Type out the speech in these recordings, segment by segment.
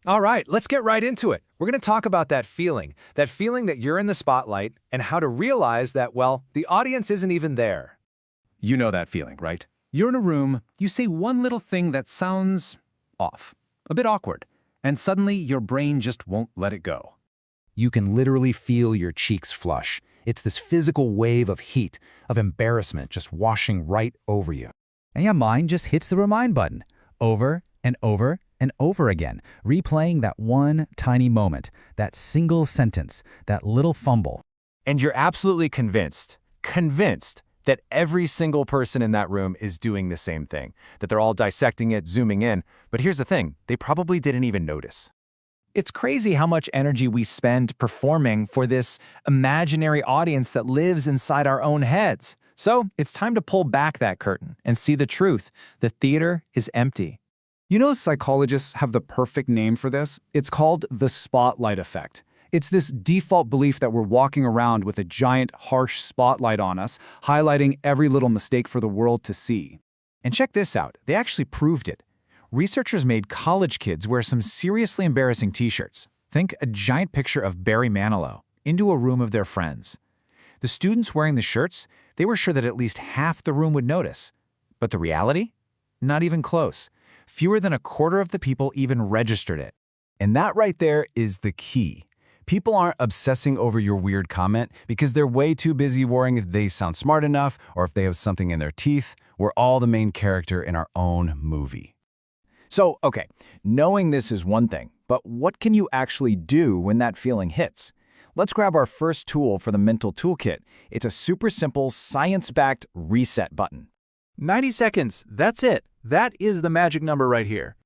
All right, let's get right into it. We're going to talk about that feeling that you're in the spotlight and how to realize that, well, the audience isn't even there. You know that feeling, right? You're in a room, you say one little thing that sounds off, a bit awkward, and suddenly your brain just won't let it go. You can literally feel your cheeks flush. It's this physical wave of heat, of embarrassment just washing right over you. And your mind just hits the remind button, over and over and over again, replaying that one tiny moment, that single sentence, that little fumble. And you're absolutely convinced that every single person in that room is doing the same thing, that they're all dissecting it, zooming in. But here's the thing, they probably didn't even notice. It's crazy how much energy we spend performing for this imaginary audience that lives inside our own heads. So it's time to pull back that curtain and see the truth. The theater is empty. You know, psychologists have the perfect name for this. It's called the spotlight effect. It's this default belief that we're walking around with a giant, harsh spotlight on us, highlighting every little mistake for the world to see. And check this out, they actually proved it. Researchers made college kids wear some seriously embarrassing t-shirts. Think a giant picture of Barry Manilow into a room of their friends. The students wearing the shirts, they were sure that at least half the room would notice. But the reality? Not even close. Fewer than a quarter of the people even registered it. And that right there is the key. People aren't obsessing over your weird comment because they're way too busy worrying if they sound smart enough or if they have something in their teeth. We're all the main character in our own movie. So, okay, knowing this is one thing, but what can you actually do when that feeling hits? Let's grab our first tool for the mental toolkit. It's a super simple, science-backed reset button. 90 seconds, that's it. That is the magic number right here.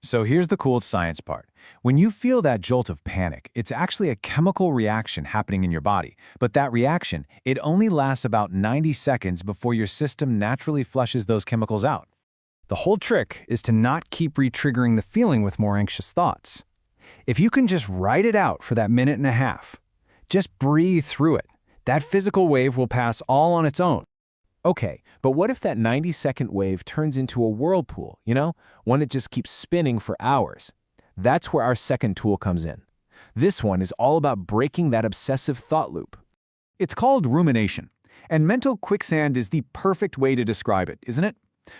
So here's the cool science part. When you feel that jolt of panic, it's actually a chemical reaction happening in your body. But that reaction, it only lasts about 90 seconds before your system naturally flushes those chemicals out. The whole trick is to not keep re-triggering the feeling with more anxious thoughts. If you can just write it out for that minute and a half, just breathe through it, that physical wave will pass all on its own. Okay, but what if that 90-second wave turns into a whirlpool, one that just keeps spinning for hours? That's where our second tool comes in. This one is all about breaking that obsessive thought loop. It's called rumination, and mental quicksand is the perfect way to describe it, isn't it?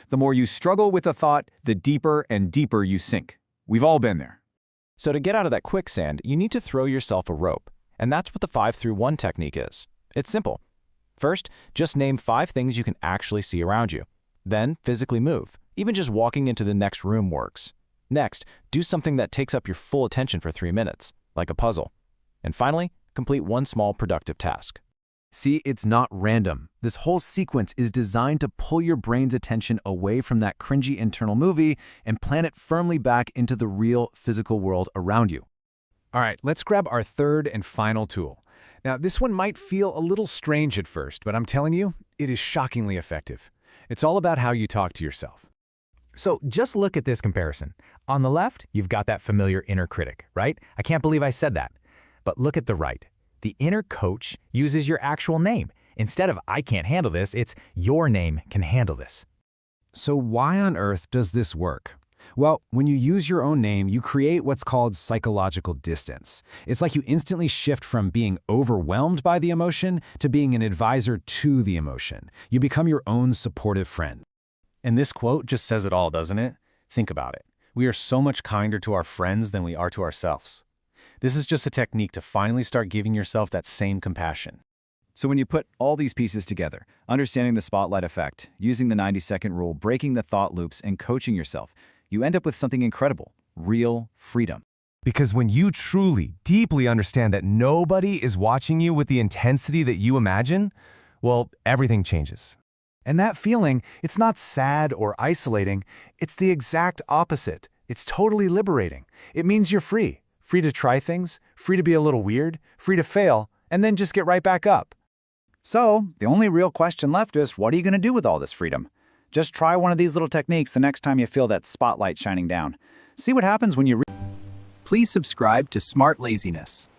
The more you struggle with a thought, the deeper and deeper you sink. We've all been there. So to get out of that quicksand, you need to throw yourself a rope. And that's what the 5-through-1 technique is. It's simple. First, just name 5 things you can actually see around you. Then, physically move. Even just walking into the next room works. Next, do something that takes up your full attention for 3 minutes, like a puzzle. And finally, complete one small productive task. See, it's not random. This whole sequence is designed to pull your brain's attention away from that cringy internal movie and plant it firmly back into the real physical world around you. All right, let's grab our third and final tool. Now, this one might feel a little strange at first, but I'm telling you, it is shockingly effective. It's all about how you talk to yourself. So just look at this comparison. On the left, you've got that familiar inner critic, right? I can't believe I said that. But look at the right. The inner coach uses your actual name. Instead of I can't handle this, it's your name can handle this. So why on earth does this work? Well, when you use your own name, you create what's called psychological distance. It's like you instantly shift from being overwhelmed by the emotion to being an advisor to the emotion. You become your own supportive friend. And this quote just says it all, doesn't it? Think about it. We are so much kinder to our friends than we are to ourselves. This is just a technique to finally start giving yourself that same compassion. So when you put all these pieces together, understanding the spotlight effect, using the 90-second rule, breaking the thought loops, and coaching yourself, you end up with something incredible, real freedom. Because when you truly, deeply understand that nobody is watching you with the intensity that you imagine, well, everything changes. And that feeling, it's not sad or isolating, it's the exact opposite. It's totally liberating. It means you're free. Free to try things, free to be a little weird, free to fail, and then just get right back up. So, the only real question left is, what are you going to do with all this freedom? Just try one of these little techniques the next time you feel that spotlight shining down. See what happens when you Please subscribe to Smart Laziness.